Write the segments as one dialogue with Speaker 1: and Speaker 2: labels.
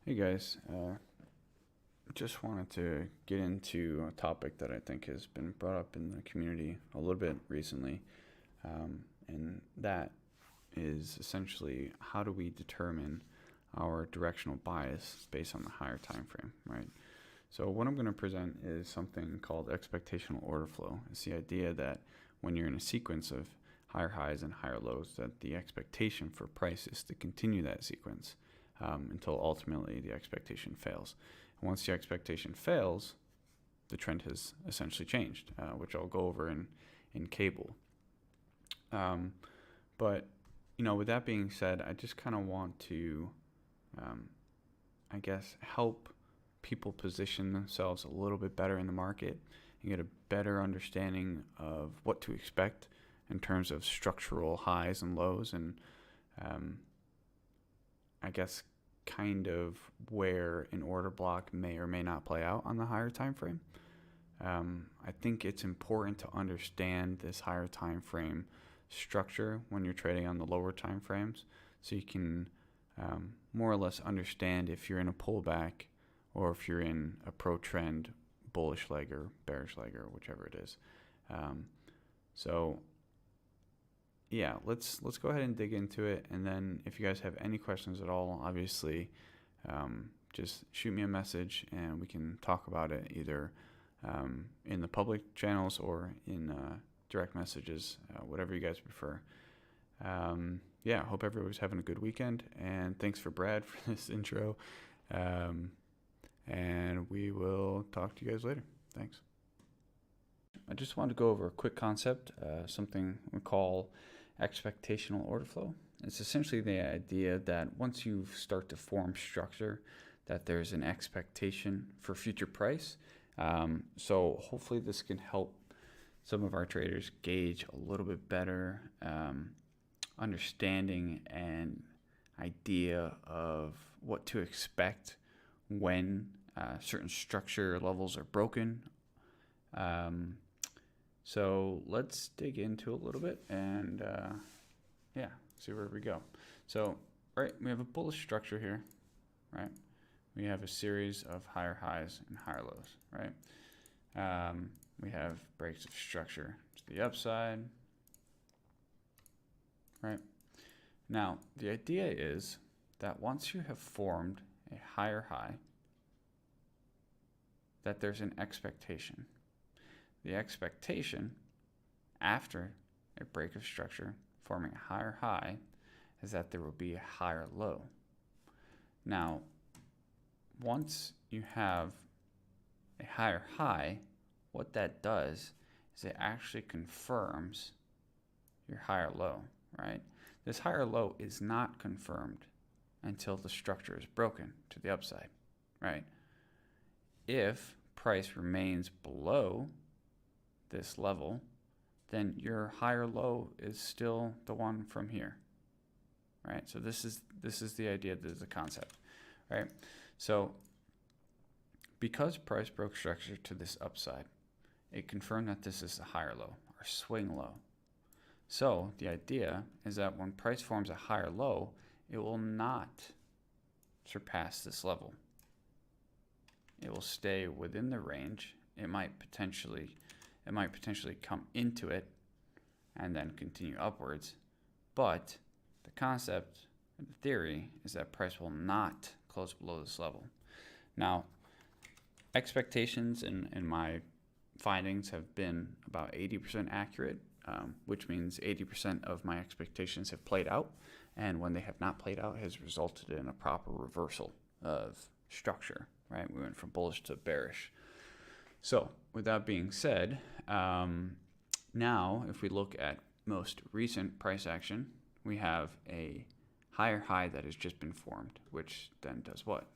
Speaker 1: Hey guys, just wanted to get into a topic that I think has been brought up in the community a little bit recently, and that is essentially how do we determine our directional bias based on the higher time frame, right? So what I'm going to present is something called expectational order flow. It's the idea that when you're in a sequence of higher highs and higher lows, that the expectation for price is to continue that sequence until ultimately the expectation fails. And once the expectation fails, the trend has essentially changed, which I'll go over in cable. But, with that being said, I just kind of want to, help people position themselves a little bit better in the market and get a better understanding of what to expect in terms of structural highs and lows, and kind of where an order block may or may not play out on the higher time frame. I think it's important to understand this higher time frame structure when you're trading on the lower time frames, so you can more or less understand if you're in a pullback or if you're in a pro trend bullish leg or bearish leg or whichever it is. Let's go ahead and dig into it, and then if you guys have any questions at all, obviously just shoot me a message and we can talk about it either in the public channels or in direct messages, whatever you guys prefer. Hope everybody's having a good weekend, and thanks for Brad for this intro, and we will talk to you guys later. Thanks. I just wanted to go over a quick concept, something we call expectational order flow. It's essentially the idea that once you start to form structure, that there's an expectation for future price. So hopefully this can help some of our traders gauge a little bit better understanding and idea of what to expect when certain structure levels are broken. So let's dig into a little bit and see where we go. So, right, we have a bullish structure here, right? We have a series of higher highs and higher lows, right? We have breaks of structure to the upside, right? Now, the idea is that once you have formed a higher high, that there's an expectation. The expectation after a break of structure forming a higher high is that there will be a higher low. Now, once you have a higher high, what that does is it actually confirms your higher low, right? This higher low is not confirmed until the structure is broken to the upside, right? If price remains below this level, then your higher low is still the one from here, right? So this is the idea, this is the concept, right? So because price broke structure to this upside, it confirmed that this is a higher low or swing low. So the idea is that when price forms a higher low, it will not surpass this level. It will stay within the range. It might potentially come into it and then continue upwards. But the concept and the theory is that price will not close below this level. Now, expectations in my findings have been about 80% accurate, which means 80% of my expectations have played out. And when they have not played out, has resulted in a proper reversal of structure, right? We went from bullish to bearish. So with that being said, now if we look at most recent price action, we have a higher high that has just been formed, which then does what?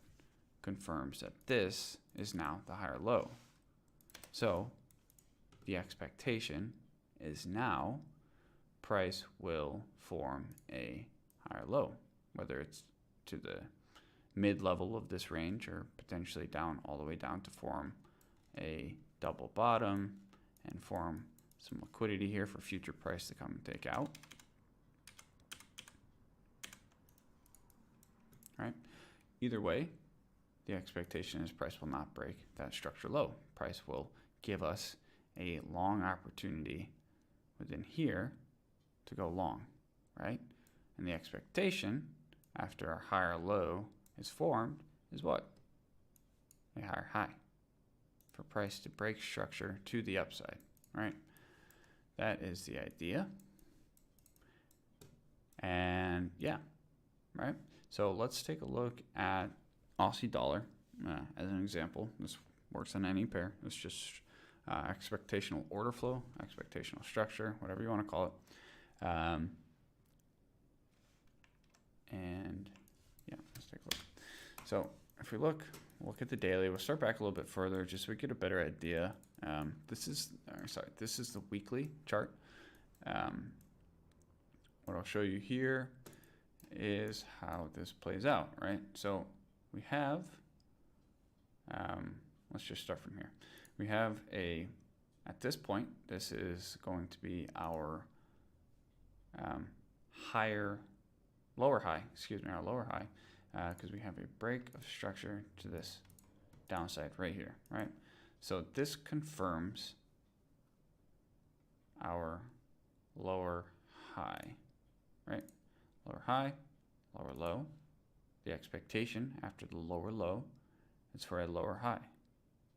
Speaker 1: Confirms that this is now the higher low. So the expectation is now price will form a higher low, whether it's to the mid level of this range or potentially down all the way down to form a double bottom and form some liquidity here for future price to come and take out. Right? Either way, the expectation is price will not break that structure low. Price will give us a long opportunity within here to go long, right? And the expectation after a higher low is formed is what? A higher high for price to break structure to the upside, right? That is the idea. And yeah, right? So let's take a look at Aussie dollar as an example. This works on any pair. It's just expectational order flow, expectational structure, whatever you want to call it. And yeah, let's take a look. So if we look at the daily, we'll start back a little bit further just so we get a better idea. This is the weekly chart. What I'll show you here is how this plays out, right? So we have, let's just start from here. We have at this point, this is going to be our lower high, because we have a break of structure to this downside right here, right? So this confirms our lower high, right? Lower high, lower low. The expectation after the lower low is for a lower high,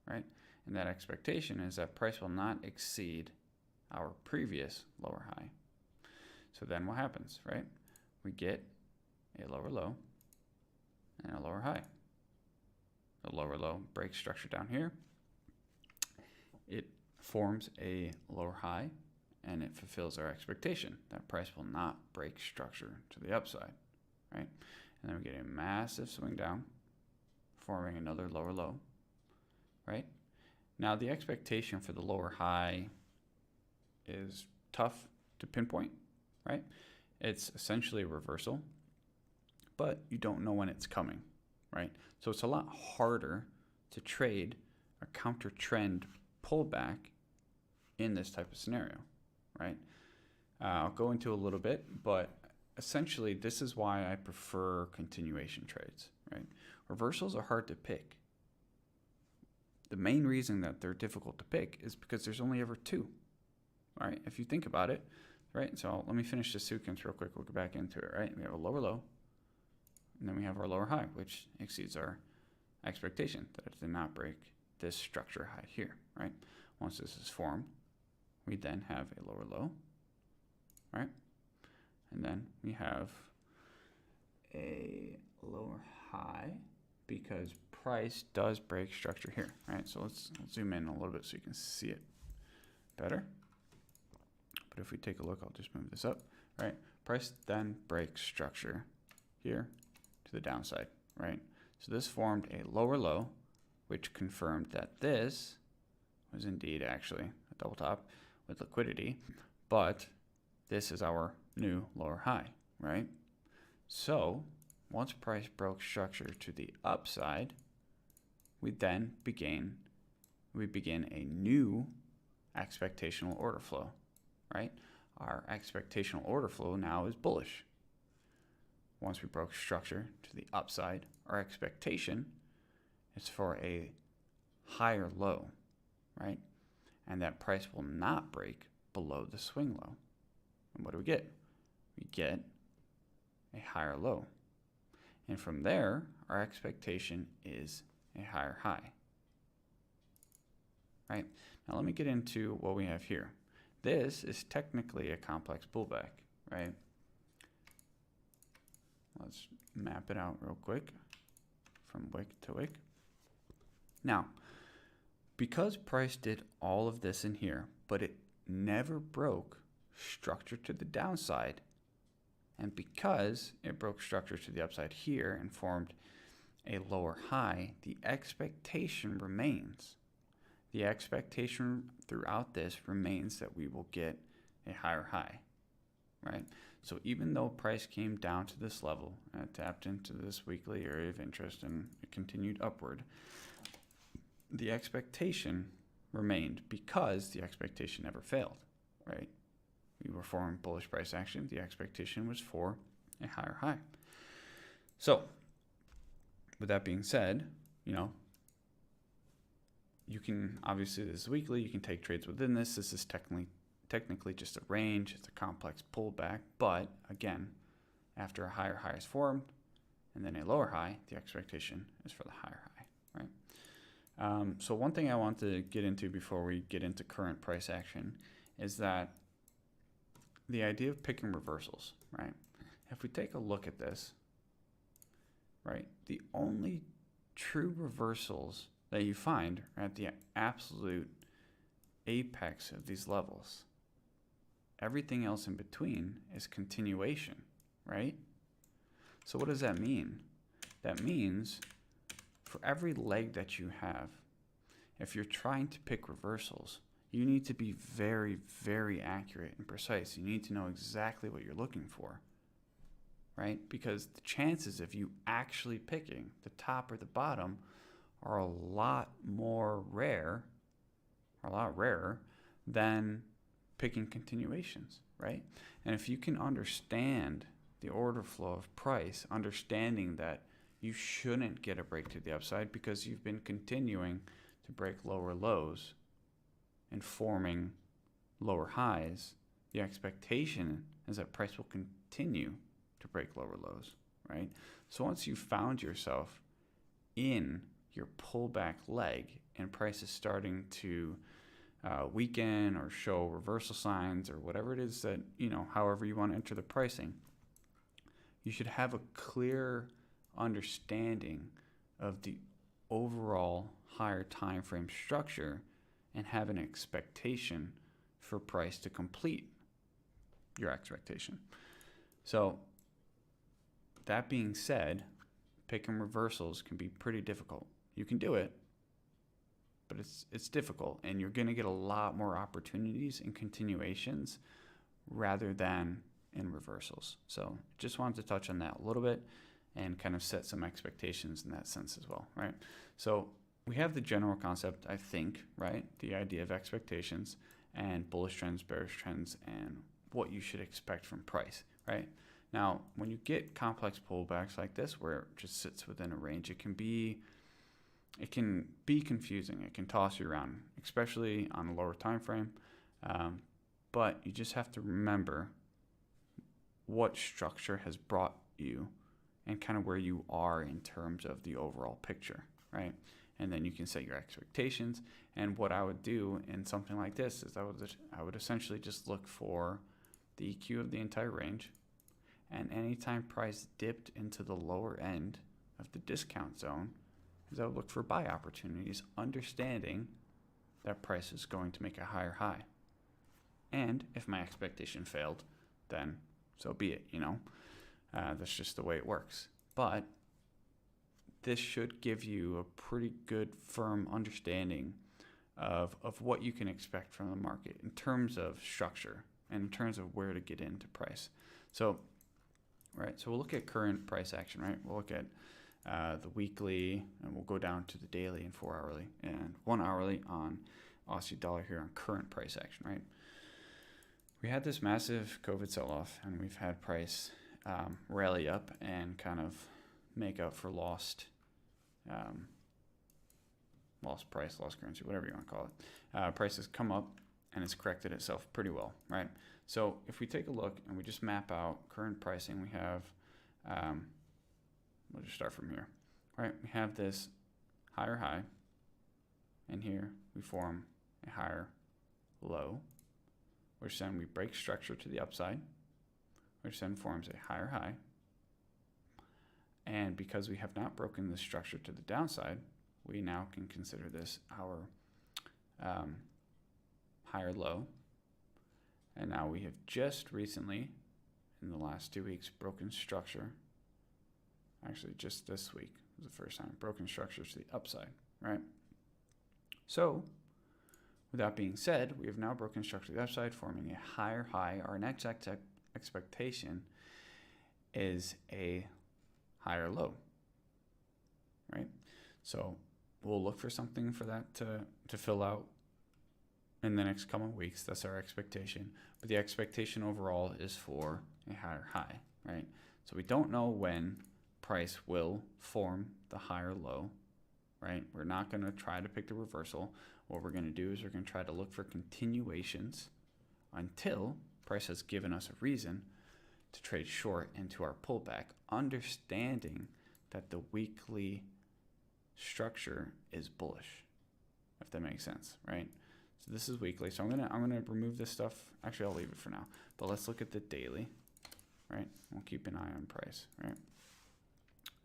Speaker 1: right? And that expectation is that price will not exceed our previous lower high. So then what happens, right? We get a lower low and a lower high. The lower low breaks structure down here. It forms a lower high and it fulfills our expectation that price will not break structure to the upside, right? And then we get a massive swing down, forming another lower low, right? Now the expectation for the lower high is tough to pinpoint, right? It's essentially a reversal, but you don't know when it's coming, right? So it's a lot harder to trade a counter trend pullback in this type of scenario, right? I'll go into a little bit, but essentially this is why I prefer continuation trades, right? Reversals are hard to pick. The main reason that they're difficult to pick is because there's only ever two, all right? If you think about it, right? So let me finish this sequence real quick. We'll go back into it, right? We have a lower low, and then we have our lower high, which exceeds our expectation that it did not break this structure high here, right? Once this is formed, we then have a lower low, right? And then we have a lower high because price does break structure here, right? So let's zoom in a little bit so you can see it better. But if we take a look, I'll just move this up, right? Price then breaks structure here to the downside, right? So this formed a lower low, which confirmed that this was indeed actually a double top with liquidity, but this is our new lower high, right? So once price broke structure to the upside, we then begin a new expectational order flow, right? Our expectational order flow now is bullish. Once we broke structure to the upside, our expectation is for a higher low, right? And that price will not break below the swing low. And what do we get? We get a higher low. And from there, our expectation is a higher high, right? Now let me get into what we have here. This is technically a complex pullback, right? Let's map it out real quick from wick to wick. Now, because price did all of this in here, but it never broke structure to the downside, and because it broke structure to the upside here and formed a lower high, the expectation remains. The expectation throughout this remains that we will get a higher high, right? So even though price came down to this level, tapped into this weekly area of interest and it continued upward, the expectation remained because the expectation never failed, right? We were forming bullish price action. The expectation was for a higher high. So with that being said, you know, you can, obviously this is weekly, you can take trades within this. This is technically just a range. It's a complex pullback. But again, after a higher high is formed and then a lower high, the expectation is for the higher high, right? So one thing I want to get into before we get into current price action is that the idea of picking reversals, right? If we take a look at this, right, the only true reversals that you find are at the absolute apex of these levels. Everything else in between is continuation, right? So what does that mean? That means for every leg that you have, if you're trying to pick reversals, you need to be very, very accurate and precise. You need to know exactly what you're looking for, right? Because the chances of you actually picking the top or the bottom are a lot rarer than picking continuations, right? And if you can understand the order flow of price, understanding that you shouldn't get a break to the upside because you've been continuing to break lower lows and forming lower highs, the expectation is that price will continue to break lower lows, right? So once you found yourself in your pullback leg and price is starting to weaken or show reversal signs or whatever it is that, you know, however you want to enter the pricing, you should have a clear understanding of the overall higher time frame structure and have an expectation for price to complete your expectation. So that being said, picking reversals can be pretty difficult. You can do it, but it's difficult, and you're going to get a lot more opportunities in continuations rather than in reversals. So just wanted to touch on that a little bit and kind of set some expectations in that sense as well, right? So we have the general concept, I think, right? The idea of expectations and bullish trends, bearish trends, and what you should expect from price, right? Now, when you get complex pullbacks like this, where it just sits within a range, it can be confusing. It can toss you around, especially on a lower time frame. But you just have to remember what structure has brought you and kind of where you are in terms of the overall picture, right? And then you can set your expectations. And what I would do in something like this is I would essentially just look for the EQ of the entire range. And anytime price dipped into the lower end of the discount zone, is I would look for buy opportunities, understanding that price is going to make a higher high. And if my expectation failed, then so be it, you know. That's just the way it works. But this should give you a pretty good, firm understanding of what you can expect from the market in terms of structure and in terms of where to get into price. So, right, so we'll look at current price action, right? We'll look at the weekly, and we'll go down to the daily and 4 hourly and 1 hourly on Aussie dollar here on current price action, right? We had this massive COVID sell-off, and we've had price rally up and kind of make up for lost price, lost currency, whatever you want to call it. Price has come up and it's corrected itself pretty well, right? So if we take a look and we just map out current pricing, we have, we'll just start from here, right? We have this higher high, and here we form a higher low, which then we break structure to the upside, which then forms a higher high. And because we have not broken the structure to the downside, we now can consider this our higher low. And now we have just recently, in the last 2 weeks, broken structure. Actually, just this week was the first time broken structure to the upside, right? So, with that being said, we have now broken structure to the upside, forming a higher high. Our next expectation is a higher low, right? So we'll look for something for that to fill out in the next coming weeks. That's our expectation. But the expectation overall is for a higher high, right? So we don't know when price will form the higher low, right? We're not going to try to pick the reversal. What we're going to do is we're going to try to look for continuations until price has given us a reason to trade short into our pullback, understanding that the weekly structure is bullish, if that makes sense, right? So this is weekly. So I'm gonna remove this stuff. Actually, I'll leave it for now. But let's look at the daily, right? We'll keep an eye on price, right?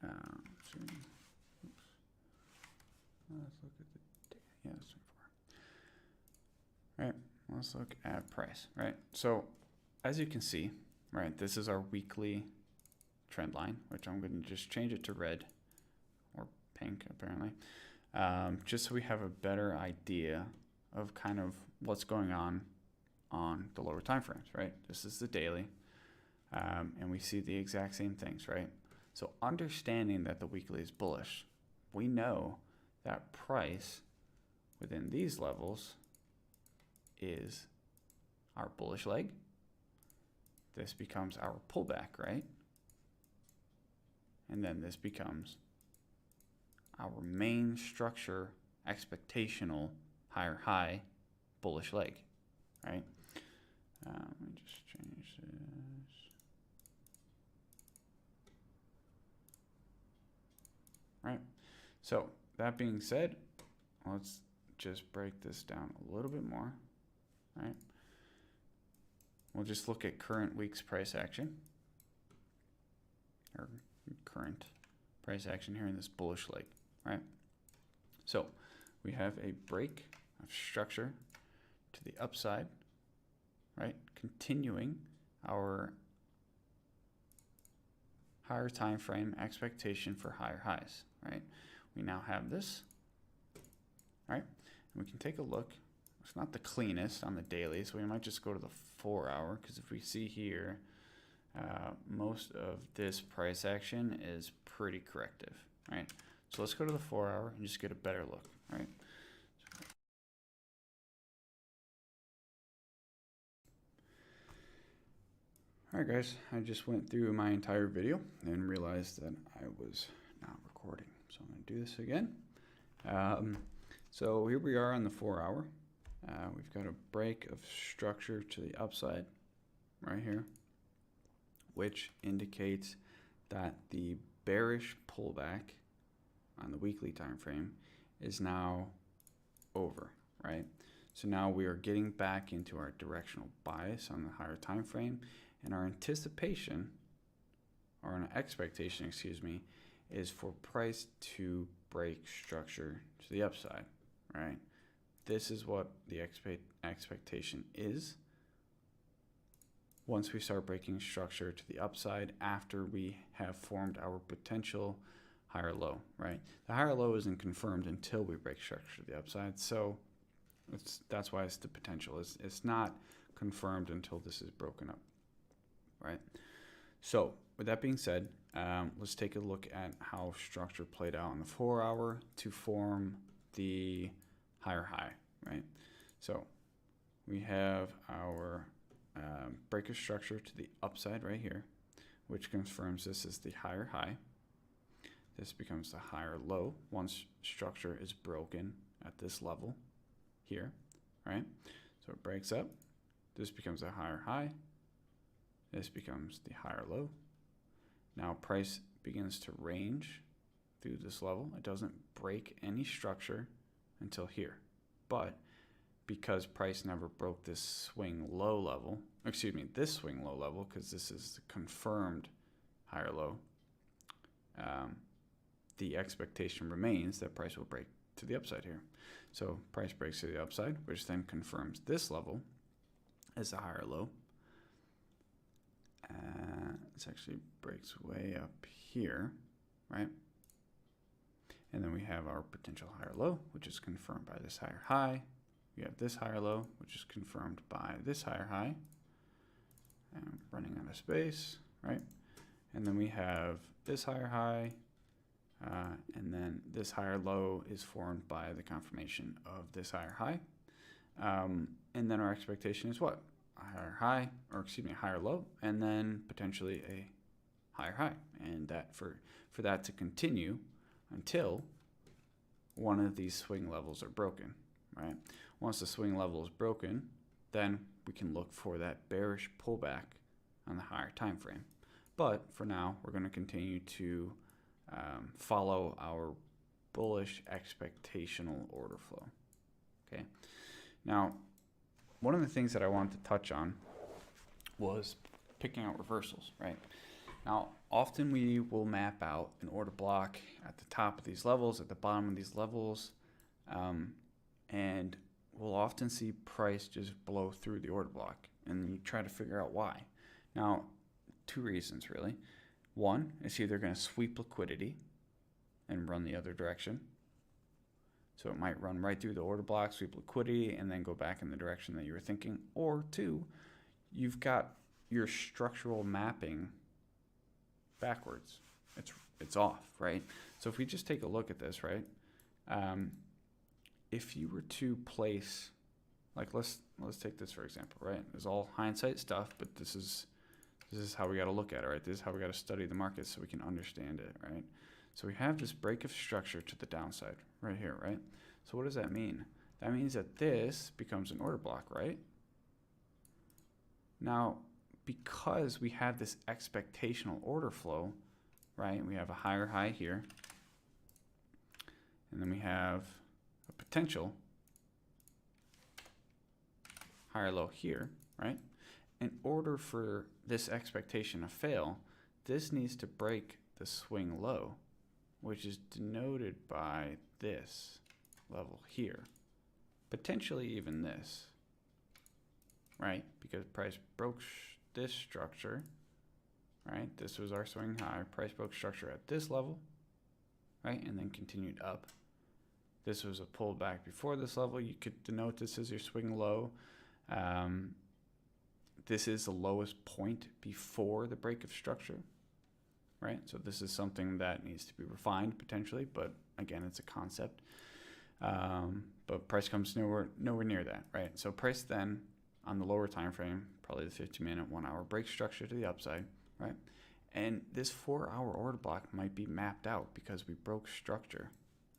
Speaker 1: Let's look at the yeah, that's 24. Right. Let's look at price, right? So as you can see, right, this is our weekly trend line, which I'm going to just change it to red or pink, apparently, just so we have a better idea of kind of what's going on the lower time frames, right? This is the daily, and we see the exact same things, right? So understanding that the weekly is bullish, we know that price within these levels is our bullish leg. This becomes our pullback, right? And then this becomes our main structure expectational higher high bullish leg, right? Let me just change this. Right. So that being said, let's just break this down a little bit more, right? We'll just look at current week's price action, or current price action here in this bullish leg, right? So we have a break of structure to the upside, right? Continuing our higher time frame expectation for higher highs, right? We now have this, right? And we can take a look. It's not the cleanest on the daily, so we might just go to the 4 hour, because if we see here, most of this price action is pretty corrective, right? So let's go to the 4 hour and just get a better look, right? All right, guys, I just went through my entire video and realized that I was not recording. So I'm going to do this again. So here we are on the 4 hour. We've got a break of structure to the upside right here, which indicates that the bearish pullback on the weekly time frame is now over, right? So now we are getting back into our directional bias on the higher time frame, and our anticipation, or an expectation, excuse me, is for price to break structure to the upside, right? This is what the expectation is once we start breaking structure to the upside after we have formed our potential higher low, right? The higher low isn't confirmed until we break structure to the upside, so that's why it's the potential. It's not confirmed until this is broken up, right? So with that being said, let's take a look at how structure played out on the 4 hour to form the higher high, right? So we have our break of structure to the upside right here, which confirms this is the higher high. This becomes the higher low once structure is broken at this level here, right? So it breaks up. This becomes a higher high. This becomes the higher low. Now price begins to range through this level. It doesn't break any structure until here. But because price never broke this swing low level, excuse me, this swing low level, because this is the confirmed higher low, the expectation remains that price will break to the upside here. So price breaks to the upside, which then confirms this level as a higher low. This actually breaks way up here, right? And then we have our potential higher low, which is confirmed by this higher high. We have this higher low, which is confirmed by this higher high. And running out of space, right? And then we have this higher high, and then this higher low is formed by the confirmation of this higher high. And then our expectation is what? A higher high, or excuse me, a higher low, and then potentially a higher high. And that for that to continue until one of these swing levels are broken, right? Once the swing level is broken, then we can look for that bearish pullback on the higher time frame. But for now, we're going to continue to follow our bullish expectational order flow. Okay. Now, one of the things that I wanted to touch on was picking out reversals, right? Now, often we will map out an order block at the top of these levels, at the bottom of these levels, and we'll often see price just blow through the order block, and you try to figure out why. Now, two reasons really. One, it's either going to sweep liquidity and run the other direction. So it might run right through the order block, sweep liquidity, and then go back in the direction that you were thinking. Or two, you've got your structural mapping backwards. It's off, right? So if we just take a look at this, right? If you were to place, like let's take this for example, right? It's all hindsight stuff, but this is how we got to look at it, right? This is how we got to study the market so we can understand it, right? So we have this break of structure to the downside right here, right? So what does that mean? That means that this becomes an order block, right? Now, because we have this expectational order flow, right? We have a higher high here, and then we have a potential higher low here, right? In order for this expectation to fail, this needs to break the swing low, which is denoted by this level here, potentially even this, right? Because price broke this structure, right? This was our swing high. Price broke structure at this level, right? And then continued up. This was a pullback before this level. You could denote this as your swing low. This is the lowest point before the break of structure, right? So this is something that needs to be refined potentially, but again, it's a concept. But price comes nowhere near that, right? So price then on the lower time frame, probably the 15-minute, 1 hour break structure to the upside, right? And this 4-hour order block might be mapped out because we broke structure,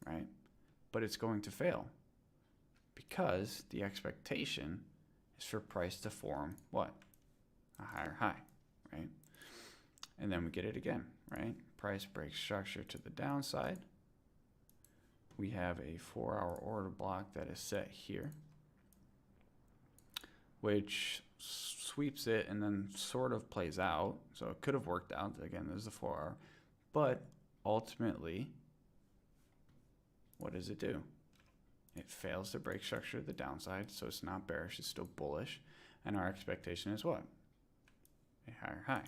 Speaker 1: right? But it's going to fail because the expectation is for price to form what? A higher high, right? And then we get it again, right? Price breaks structure to the downside. We have a 4-hour order block that is set here, which sweeps it and then sort of plays out. So it could have worked out. Again, there's the 4-hour. But ultimately, what does it do? It fails to break structure to the downside, so it's not bearish, it's still bullish. And our expectation is what? A higher high,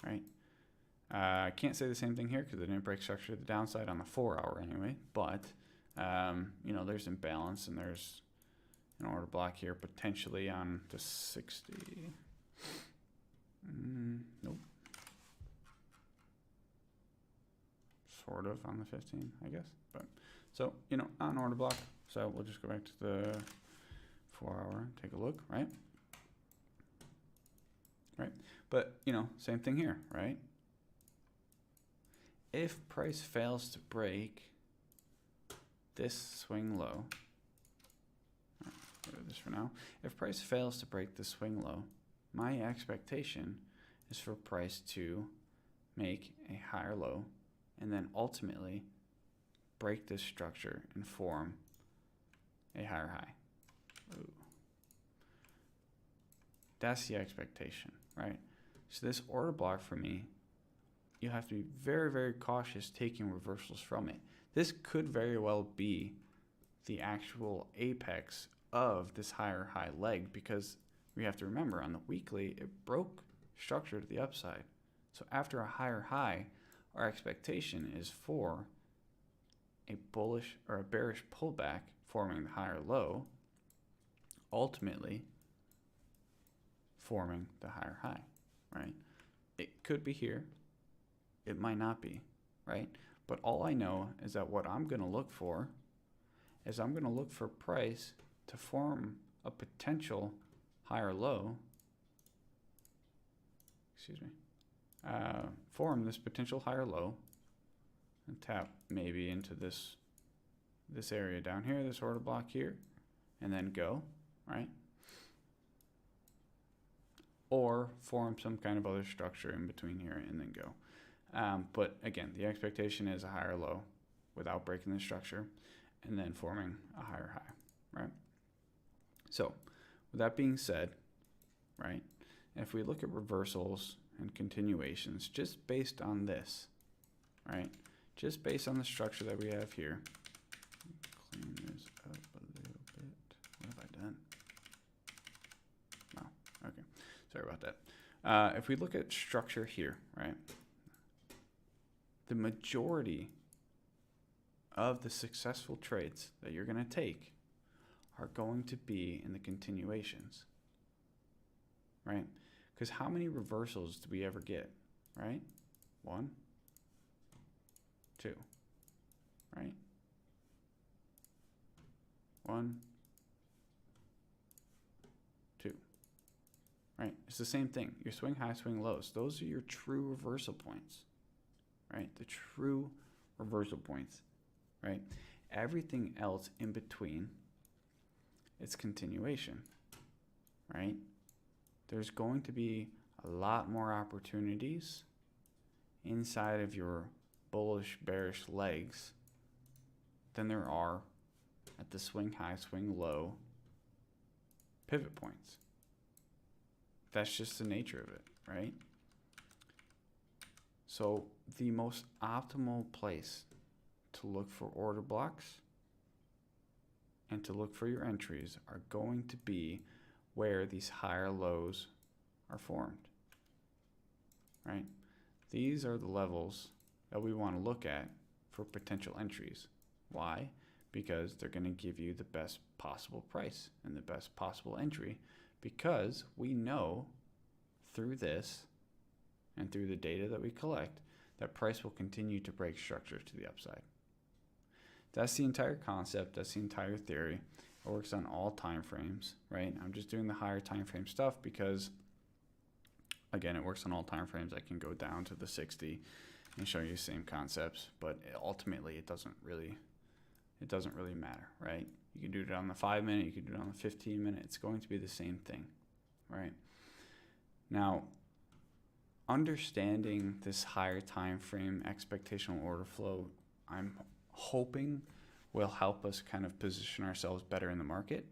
Speaker 1: right? I can't say the same thing here because it didn't break structure to the downside on the 4-hour anyway, but you know, there's imbalance and there's an order block here potentially on the 60. Nope. Sort of on the 15, I guess. But so, you know, on order block. So we'll just go back to the 4-hour, take a look, right? Right. But, you know, same thing here, right? If price fails to break this swing low, get rid of this for now. If price fails to break the swing low, my expectation is for price to make a higher low and then ultimately break this structure and form a higher high. Ooh. That's the expectation, right? So this order block for me, you have to be very, very cautious taking reversals from it. This could very well be the actual apex of this higher high leg because we have to remember on the weekly, it broke structure to the upside. So after a higher high, our expectation is for a bullish or a bearish pullback forming the higher low, ultimately forming the higher high, right? It could be here. It might not be, right? But all I know is that what I'm going to look for is I'm going to look for price to form a potential higher low, form this potential higher low and tap maybe into this this area down here, this order block here, and then go, right? Or form some kind of other structure in between here and then go. But again, the expectation is a higher low without breaking the structure and then forming a higher high, right? So with that being said, right, if we look at reversals and continuations just based on this, right, just based on the structure that we have here, clean this up a little bit. What have I done? Oh, okay. Sorry about that. If we look at structure here, right, the majority of the successful trades that you're going to take are going to be in the continuations, right? Because how many reversals do we ever get, right? 1, 2, right? 1, 2, right? It's the same thing. Your swing high, swing lows. Those are your true reversal points, right? The true reversal points, right? Everything else in between, it's continuation, right? There's going to be a lot more opportunities inside of your bullish, bearish legs than there are at the swing high, swing low pivot points. That's just the nature of it, right? So the most optimal place to look for order blocks and to look for your entries are going to be where these higher lows are formed, right? These are the levels that we want to look at for potential entries. Why? Because they're going to give you the best possible price and the best possible entry, because we know through this and through the data that we collect that price will continue to break structure to the upside. That's the entire concept. That's the entire theory. It works on all time frames, right? I'm just doing the higher time frame stuff because, again, it works on all time frames. I can go down to the 60 and show you the same concepts, but ultimately it doesn't really matter, right? You can do it on the 5 minute, you can do it on the 15 minute. It's going to be the same thing, right? Now, understanding this higher time frame expectational order flow, I'm hoping will help us kind of position ourselves better in the market,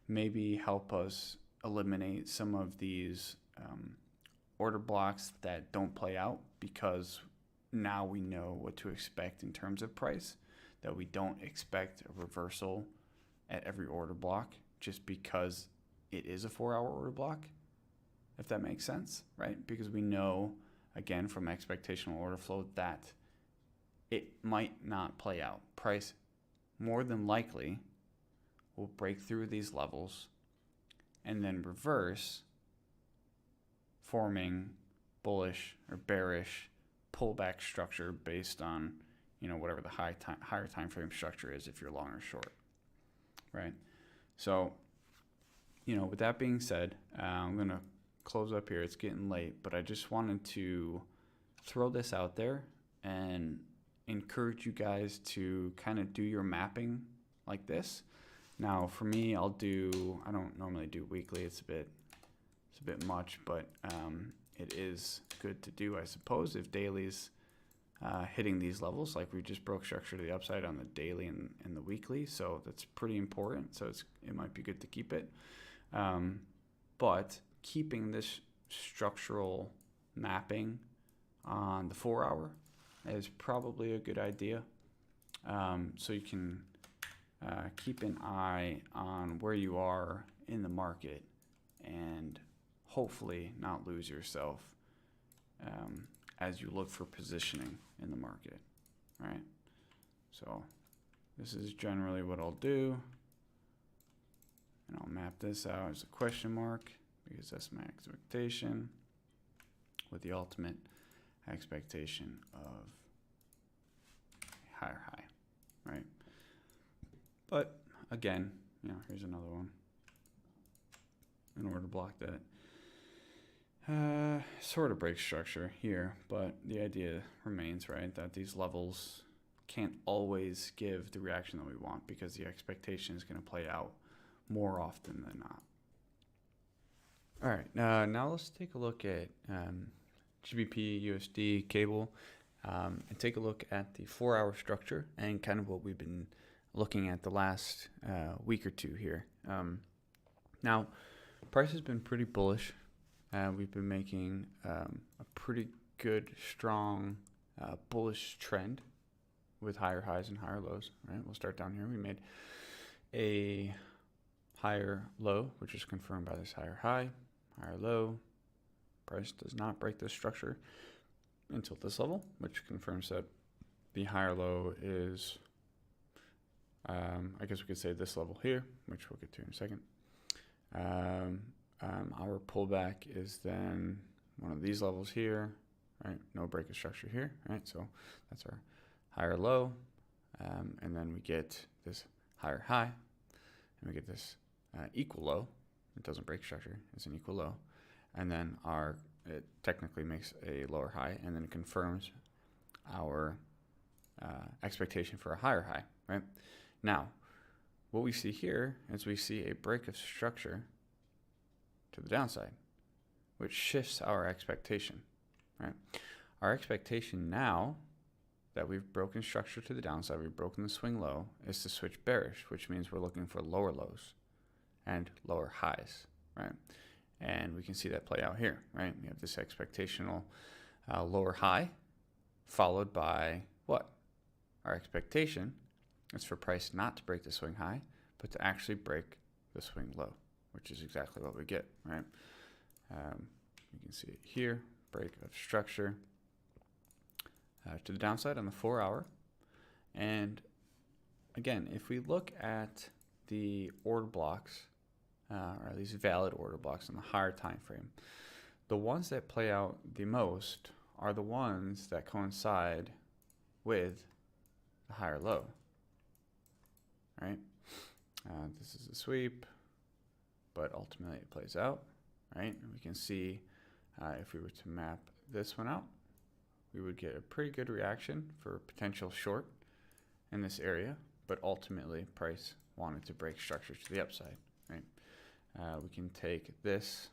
Speaker 1: maybe help us eliminate some of these order blocks that don't play out, because now we know what to expect in terms of price, that we don't expect a reversal at every order block just because it is a 4-hour order block, if that makes sense, right? Because we know, again, from expectational order flow that it might not play out. Price more than likely will break through these levels and then reverse, forming bullish or bearish pullback structure based on, you know, whatever the higher time frame structure is if you're long or short, right? So, you know, with that being said, I'm going to close up here. It's getting late, but I just wanted to throw this out there and encourage you guys to kind of do your mapping like this. Now, for me, I don't normally do weekly. It's a bit much, but it is good to do, I suppose, if daily's hitting these levels. Like we just broke structure to the upside on the daily and the weekly, so that's pretty important. So it might be good to keep it. But keeping this structural mapping on the 4-hour is probably a good idea. So you can keep an eye on where you are in the market and hopefully not lose yourself as you look for positioning in the market, right? So this is generally what I'll do. And I'll map this out as a question mark because that's my expectation with the ultimate expectation of higher high, right? But again, you know, here's another one. In order to block that sort of break structure here, but the idea remains, right, that these levels can't always give the reaction that we want because the expectation is going to play out more often than not. All right, now let's take a look at GBP USD cable and take a look at the 4-hour structure and kind of what we've been looking at the last week or two here. Now, price has been pretty bullish. We've been making a pretty good, strong, bullish trend with higher highs and higher lows. Right, we'll start down here. We made a higher low, which is confirmed by this higher high, higher low. Price does not break this structure until this level, which confirms that the higher low is, I guess we could say this level here, which we'll get to in a second. Our pullback is then one of these levels here, right? No break of structure here, right? So that's our higher low, and then we get this higher high, and we get this equal low. It doesn't break structure; it's an equal low, and then it technically makes a lower high, and then it confirms our expectation for a higher high, right? Now, what we see here is we see a break of structure to the downside, which shifts our expectation, right? Our expectation now that we've broken structure to the downside, we've broken the swing low, is to switch bearish, which means we're looking for lower lows and lower highs, right? And we can see that play out here, right? We have this expectational lower high followed by what? Our expectation is for price not to break the swing high, but to actually break the swing low, which is exactly what we get, right? You can see it here, break of structure to the downside on the 4-hour. And again, if we look at the order blocks, or at least valid order blocks in the higher time frame, the ones that play out the most are the ones that coincide with the higher low, right? This is a sweep, but ultimately it plays out, right? And we can see if we were to map this one out, we would get a pretty good reaction for potential short in this area, but ultimately price wanted to break structure to the upside, right? We can take this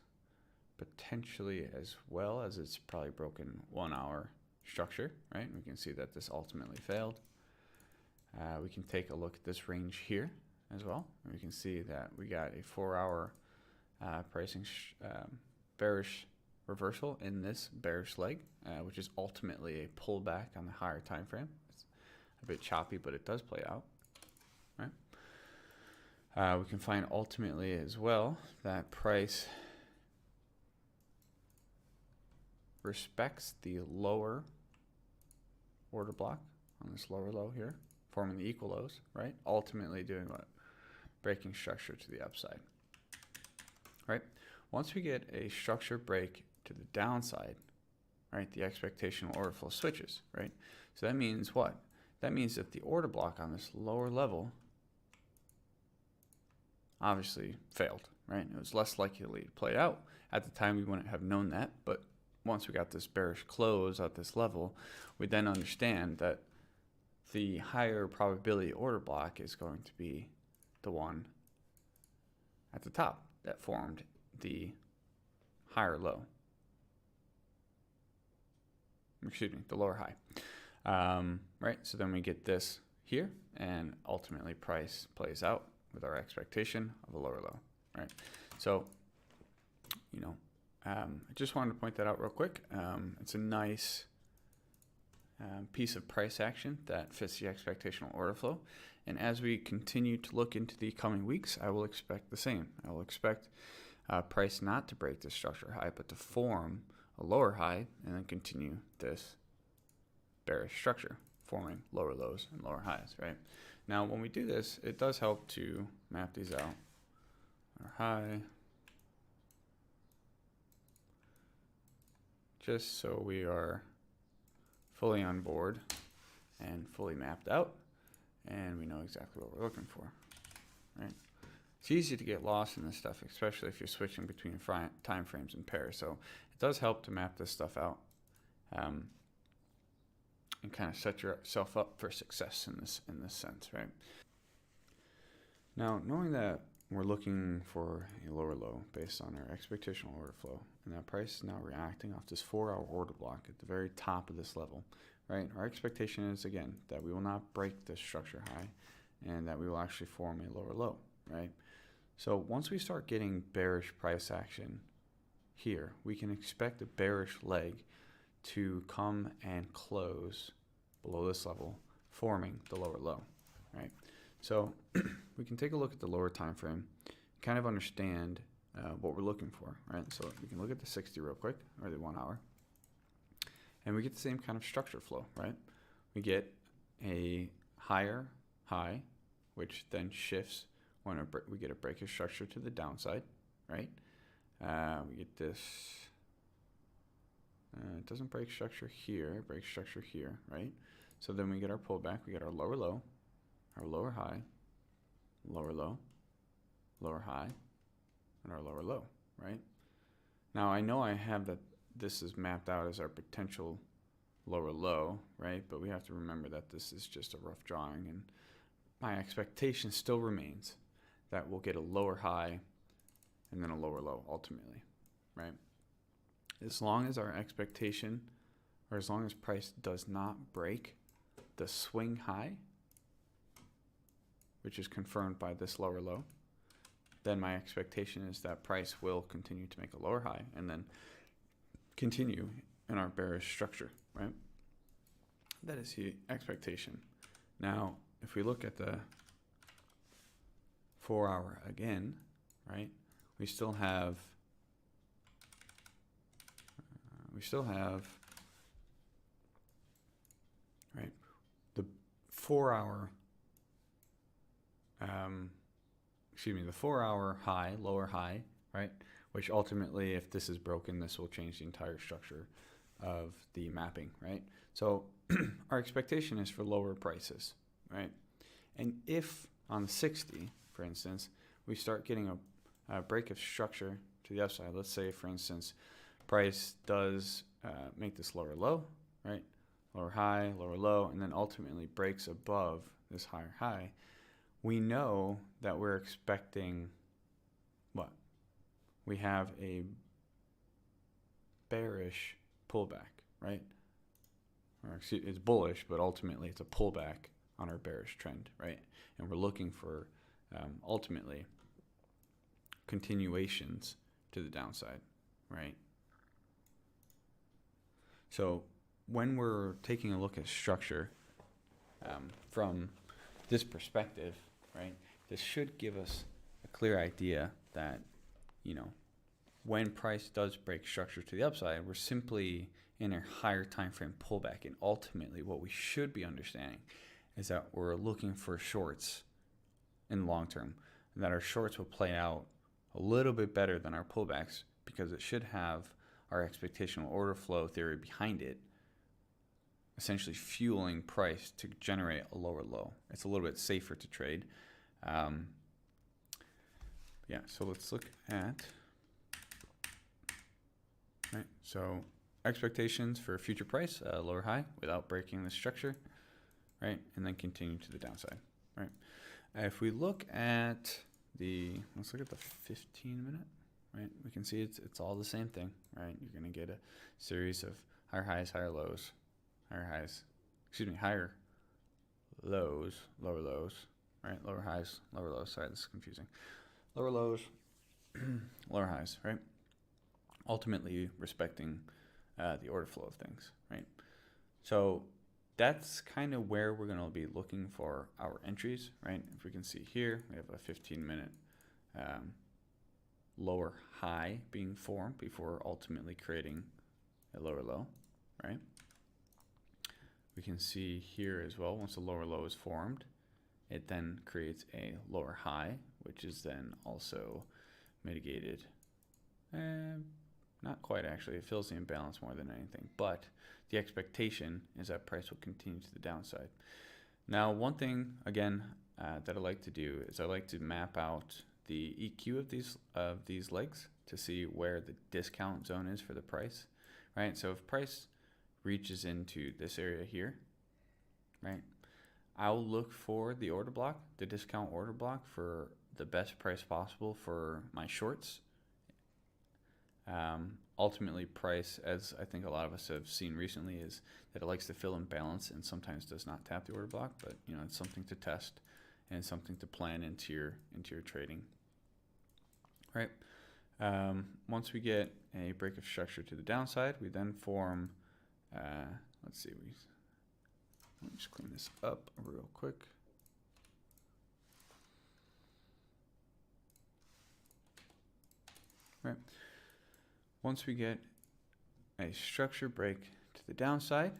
Speaker 1: potentially as well, as it's probably broken 1-hour structure, right? We can see that this ultimately failed. We can take a look at this range here as well. And we can see that we got a 4-hour pricing bearish reversal in this bearish leg, which is ultimately a pullback on the higher time frame. It's a bit choppy, but it does play out, right? We can find ultimately as well that price respects the lower order block on this lower low here, forming the equal lows, right? Ultimately doing what? Breaking structure to the upside, right? Once we get a structure break to the downside, right, the expectational order flow switches, right? So that means what? That means that the order block on this lower level obviously failed, right? It was less likely to play out. At the time, we wouldn't have known that, but once we got this bearish close at this level, we then understand that the higher probability order block is going to be the one at the top that formed the higher low. Excuse me, the lower high. Right, so then we get this here, and ultimately price plays out with our expectation of a lower low, right? So, you know, I just wanted to point that out real quick. It's a nice piece of price action that fits the expectational order flow. And as we continue to look into the coming weeks, I will expect the same. I will expect price not to break this structure high, but to form a lower high and then continue this bearish structure, forming lower lows and lower highs, right? Now, when we do this, it does help to map these out. Our high, just so we are fully on board and fully mapped out, and we know exactly what we're looking for, right? It's easy to get lost in this stuff, especially if you're switching between time frames and pairs. So it does help to map this stuff out. and kind of set yourself up for success in this sense, right? Now, knowing that we're looking for a lower low based on our expectational order flow, and that price is now reacting off this 4-hour order block at the very top of this level, right? Our expectation is, again, that we will not break this structure high and that we will actually form a lower low, right? So once we start getting bearish price action here, we can expect a bearish leg to come and close below this level, forming the lower low, right? So we can take a look at the lower time frame, kind of understand what we're looking for, right? So we can look at the 60 real quick, or the 1 hour, and we get the same kind of structure flow, right? We get a higher high, which then shifts when we get a break of structure to the downside, right? We get this, it doesn't break structure here, it breaks structure here, right? So then we get our pullback, we get our lower low, our lower high, lower low, lower high, and our lower low, right? Now I know I have that this is mapped out as our potential lower low, right? But we have to remember that this is just a rough drawing, and my expectation still remains that we'll get a lower high and then a lower low ultimately, right? As long as our expectation, or as long as price does not break the swing high, which is confirmed by this lower low, then my expectation is that price will continue to make a lower high and then continue in our bearish structure, right? That is the expectation. Now, if we look at the 4 hour again, right, we still have right, the 4 hour the 4 hour high, lower high, right? Which ultimately, if this is broken, this will change the entire structure of the mapping, right? So our expectation is for lower prices, right? And if on the 60, for instance, we start getting a break of structure to the upside, let's say, for instance, price does make this lower low, right? Lower high, lower low, and then ultimately breaks above this higher high, we know that we're expecting what? We have a bearish pullback, right? Or excuse, it's bullish, but ultimately it's a pullback on our bearish trend, right? And we're looking for ultimately continuations to the downside, right? So when we're taking a look at structure from this perspective, right, this should give us a clear idea that, you know, when price does break structure to the upside, we're simply in a higher time frame pullback. And ultimately what we should be understanding is that we're looking for shorts in the long term, and that our shorts will play out a little bit better than our pullbacks because it should have our expectational order flow theory behind it, essentially fueling price to generate a lower low. It's a little bit safer to trade. Yeah, so let's look at, right, so expectations for future price, lower high without breaking the structure, right, and then continue to the downside, right? If we look at let's look at the 15-minute, right, we can see it's all the same thing, right? You're going to get a series of higher highs, higher lows, higher lows, lower lows, right? Lower highs, lower lows. Sorry, this is confusing. Lower lows, lower highs, right? Ultimately respecting the order flow of things, right? So that's kind of where we're going to be looking for our entries, right? If we can see here, we have a 15-minute lower high being formed before ultimately creating a lower low, right? We can see here as well, once the lower low is formed, it then creates a lower high, which is then also mitigated. Not quite, actually. It fills the imbalance more than anything. But the expectation is that price will continue to the downside. Now, one thing, again, that I like to do is I like to map out the EQ of these legs to see where the discount zone is for the price, right? So if price reaches into this area here, right? I'll look for the order block, the discount order block, for the best price possible for my shorts. Ultimately, price, as I think a lot of us have seen recently, is that it likes to fill in balance and sometimes does not tap the order block. But you know, it's something to test and something to plan into your trading. Right. Once we get a break of structure to the downside, we then form. Let's see. Let me just clean this up real quick. Right. Once we get a structure break to the downside,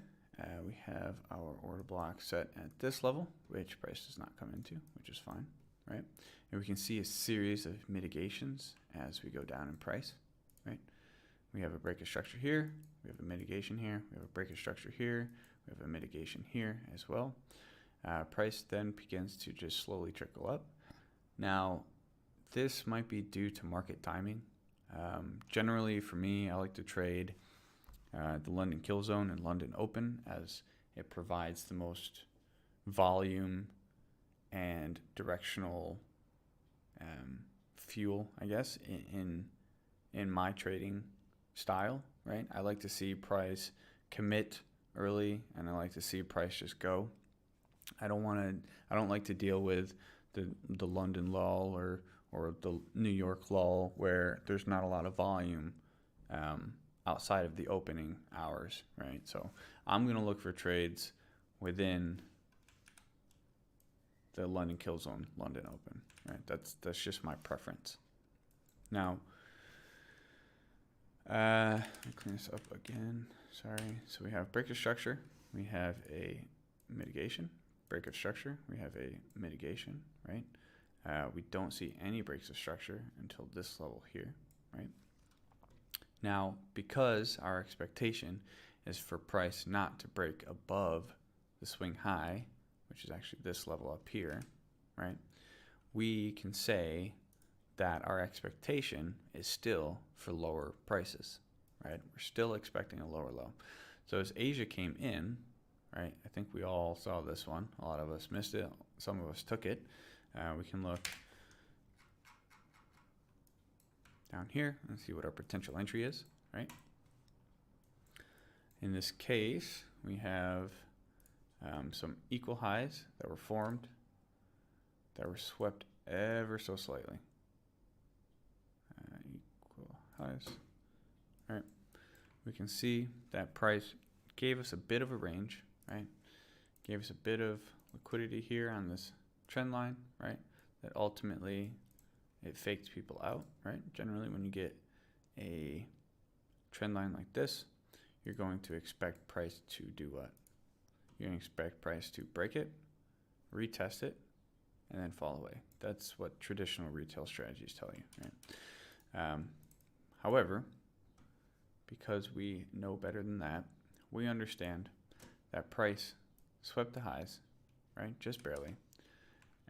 Speaker 1: we have our order block set at this level, which price does not come into, which is fine, right? And we can see a series of mitigations as we go down in price, right? We have a break of structure here, we have a mitigation here, we have a break of structure here, we have a mitigation here as well. Price then begins to just slowly trickle up. Now, this might be due to market timing. Generally, for me, I like to trade the London kill zone and London open, as it provides the most volume and directional fuel, I guess, in my trading style, right? I like to see price commit early, and I like to see price just go. I don't like to deal with the London lull or the New York lull where there's not a lot of volume outside of the opening hours, right? So I'm going to look for trades within the London kill zone, London open, right? That's just my preference. Now, let me clean this up again. Sorry. So we have break of structure. We have a mitigation. Break of structure. We have a mitigation, right? We don't see any breaks of structure until this level here, right? Now, because our expectation is for price not to break above the swing high, which is actually this level up here, right? We can say that our expectation is still for lower prices, right? We're still expecting a lower low. So as Asia came in, right, I think we all saw this one. A lot of us missed it. Some of us took it. We can look down here and see what our potential entry is, right? In this case, we have some equal highs that were formed that were swept ever so slightly. Equal highs. All right. We can see that price gave us a bit of a range, right? Gave us a bit of liquidity here on this trend line, right? That ultimately it faked people out, right? Generally, when you get a trend line like this, you're going to expect price to do what? You're going to expect price to break it, retest it, and then fall away. That's what traditional retail strategies tell you, right? However, because we know better than that, we understand that price swept the highs, right? Just barely.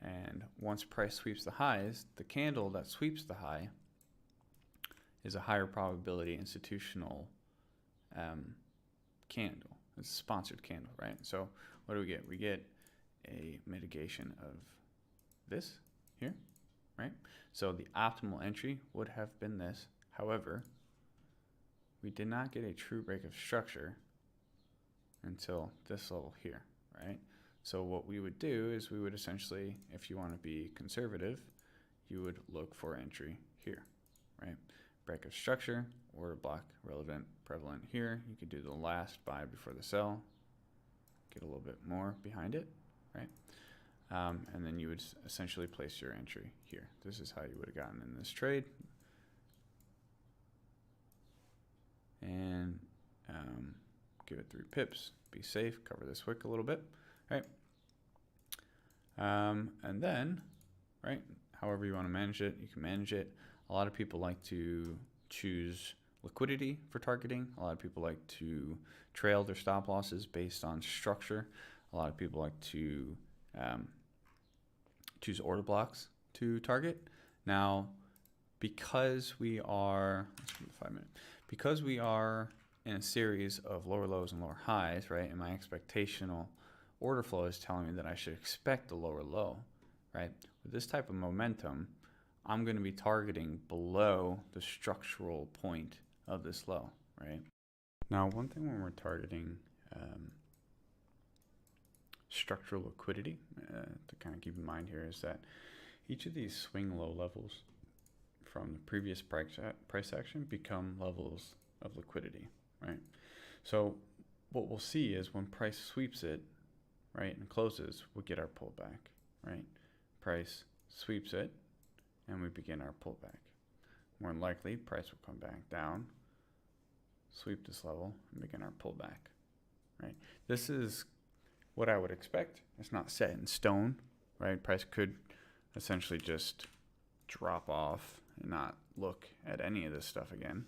Speaker 1: And once price sweeps the highs, the candle that sweeps the high is a higher probability institutional candle. It's a sponsored candle, right? So what do we get? We get a mitigation of this here, right? So the optimal entry would have been this. However, we did not get a true break of structure until this level here, right? So what we would do is we would essentially, if you want to be conservative, you would look for entry here, right? Break of structure, order block, relevant, prevalent here. You could do the last buy before the sell, get a little bit more behind it, right? And then you would essentially place your entry here. This is how you would have gotten in this trade. And give it 3 pips, be safe, cover this wick a little bit, right? And then, right, however you want to manage it, you can manage it. A lot of people like to choose liquidity for targeting. A lot of people like to trail their stop losses based on structure. A lot of people like to choose order blocks to target. Now, because we are, let's give it 5 minutes. Because we are in a series of lower lows and lower highs, right, and my expectational order flow is telling me that I should expect a lower low, right? With this type of momentum, I'm going to be targeting below the structural point of this low, right? Now, one thing when we're targeting structural liquidity to kind of keep in mind here is that each of these swing low levels from the previous price action become levels of liquidity, right? So what we'll see is when price sweeps it, right, and closes, we'll get our pullback, right? Price sweeps it, and we begin our pullback. More than likely, price will come back down, sweep this level, and begin our pullback, right? This is what I would expect. It's not set in stone, right? Price could essentially just drop off and not look at any of this stuff again.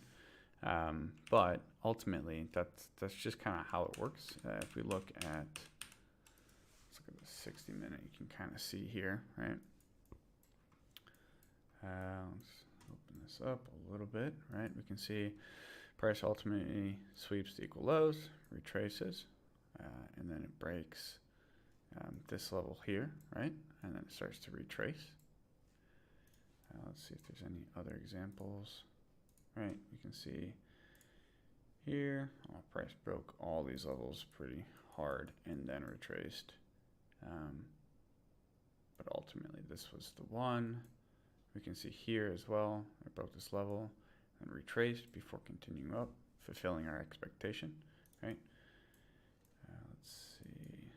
Speaker 1: But ultimately, that's just kind of how it works. If we look at, let's look at the 60-minute, you can kind of see here, right? Let's open this up a little bit, right? We can see price ultimately sweeps the equal lows, retraces, and then it breaks this level here, right? And then it starts to retrace. Let's see if there's any other examples. Right, we can see here, price broke all these levels pretty hard and then retraced. But ultimately this was the one. We can see here as well, it broke this level and retraced before continuing up, fulfilling our expectation, right? Let's see.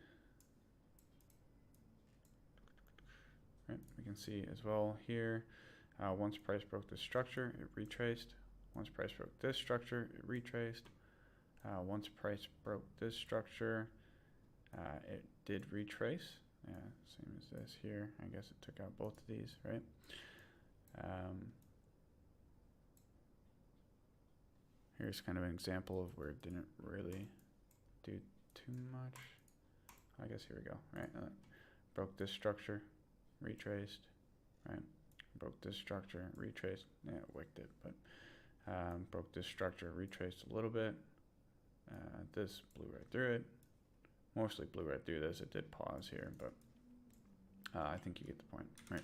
Speaker 1: Right, we can see as well here, once price broke this structure, it retraced. Once price broke this structure, it retraced. Once price broke this structure, it did retrace. Yeah, same as this here. I guess it took out both of these, right? Here's kind of an example of where it didn't really do too much. I guess here we go, right? Broke this structure, retraced, right? Broke this structure, retraced. Yeah, it wicked it, but broke this structure, retraced a little bit. This blew right through it. Mostly blew right through this. It did pause here, but I think you get the point, right?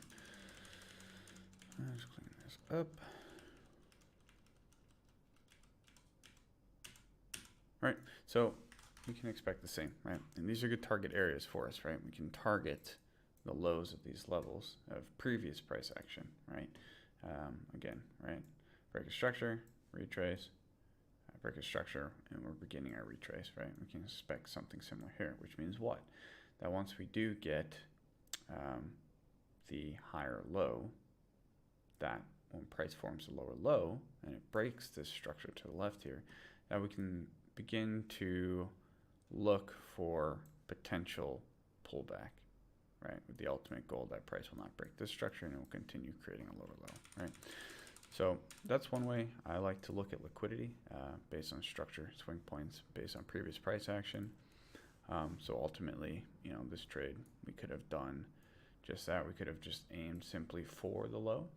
Speaker 1: Let's clean this up. Right, so we can expect the same, right? And these are good target areas for us, right? We can target the lows of these levels of previous price action, right? Again, right? Break a structure, retrace, break a structure, and we're beginning our retrace, right? We can expect something similar here, which means what? That once we do get the higher low, that when price forms a lower low and it breaks this structure to the left here, that we can begin to look for potential pullback, right? With the ultimate goal that price will not break this structure and it will continue creating a lower low, right? So that's one way I like to look at liquidity based on structure, swing points, based on previous price action. So ultimately, you know, this trade, we could have done just that. We could have just aimed simply for the low,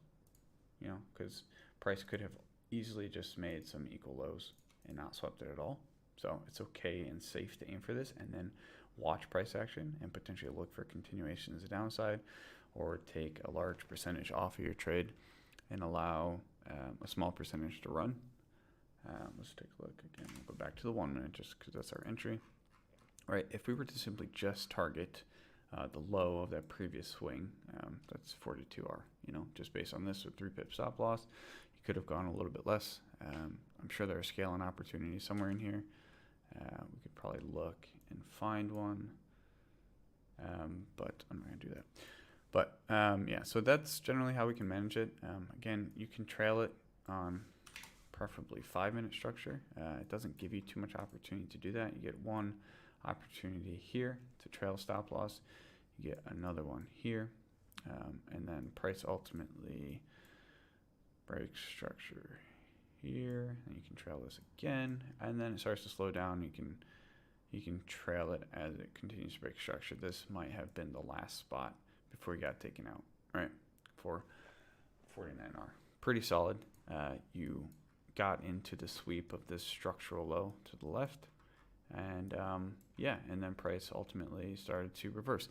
Speaker 1: you know, because price could have easily just made some equal lows and not swept it at all. So it's okay and safe to aim for this and then watch price action and potentially look for continuation as a downside, or take a large percentage off of your trade and allow a small percentage to run. Let's take a look again. We'll go back to the 1 minute just because that's our entry. Right, if we were to simply just target the low of that previous swing, that's 42R, you know, just based on this with 3 pip stop loss, you could have gone a little bit less. I'm sure there are scaling opportunities somewhere in here. We could probably look and find one, but I'm not gonna do that. But yeah, so that's generally how we can manage it. Again, you can trail it on preferably 5-minute structure. It doesn't give you too much opportunity to do that. You get one opportunity here to trail stop loss. You get another one here, and then price ultimately breaks structure here, and you can trail this again, and then it starts to slow down. You can trail it as it continues to break structure. This might have been the last spot before you got taken out, right? For 49R, pretty solid. You got into the sweep of this structural low to the left, And and then price ultimately started to reverse.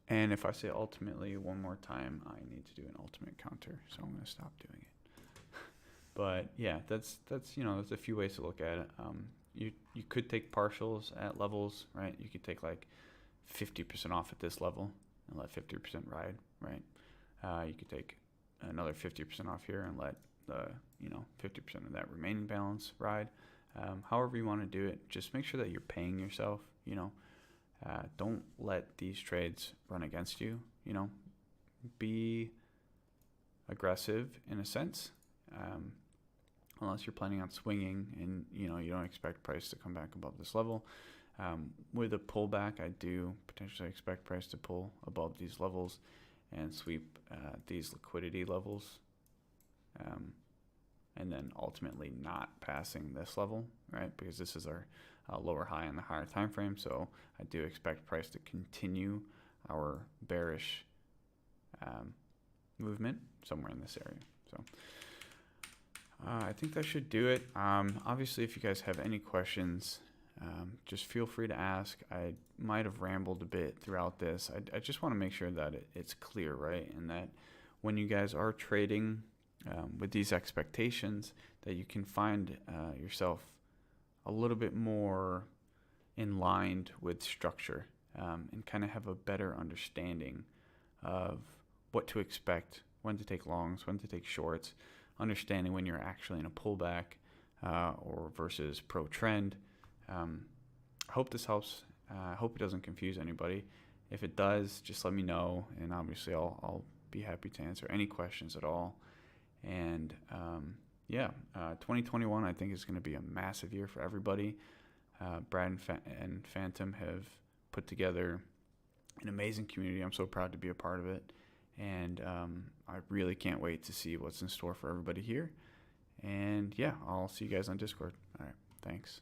Speaker 1: And if I say ultimately one more time, I need to do an ultimate counter, so I'm going to stop doing it. But yeah, that's there's a few ways to look at it. You could take partials at levels, right? You could take like 50% off at this level and let 50% ride, right? You could take another 50% off here and let the 50% of that remaining balance ride. However you want to do it, just make sure that you're paying yourself. Don't let these trades run against you. Be aggressive in a sense, unless you're planning on swinging and you don't expect price to come back above this level. With a pullback, I do potentially expect price to pull above these levels and sweep these liquidity levels, and then ultimately not passing this level, right? Because this is our lower high in the higher time frame. So I do expect price to continue our bearish movement somewhere in this area. So I think that should do it. Obviously, if you guys have any questions, just feel free to ask. I might have rambled a bit throughout this. I just want to make sure that it's clear, right? And that when you guys are trading with these expectations, that you can find yourself a little bit more in line with structure, and kind of have a better understanding of what to expect, when to take longs, when to take shorts, understanding when you're actually in a pullback or versus pro trend. I hope this helps. I hope it doesn't confuse anybody. If it does, just let me know, and obviously I'll be happy to answer any questions at all. And 2021 I think is going to be a massive year for everybody. Brad and Phantom have put together an amazing community. I'm so proud to be a part of it, and I really can't wait to see what's in store for everybody here. And I'll see you guys on Discord. All right, thanks.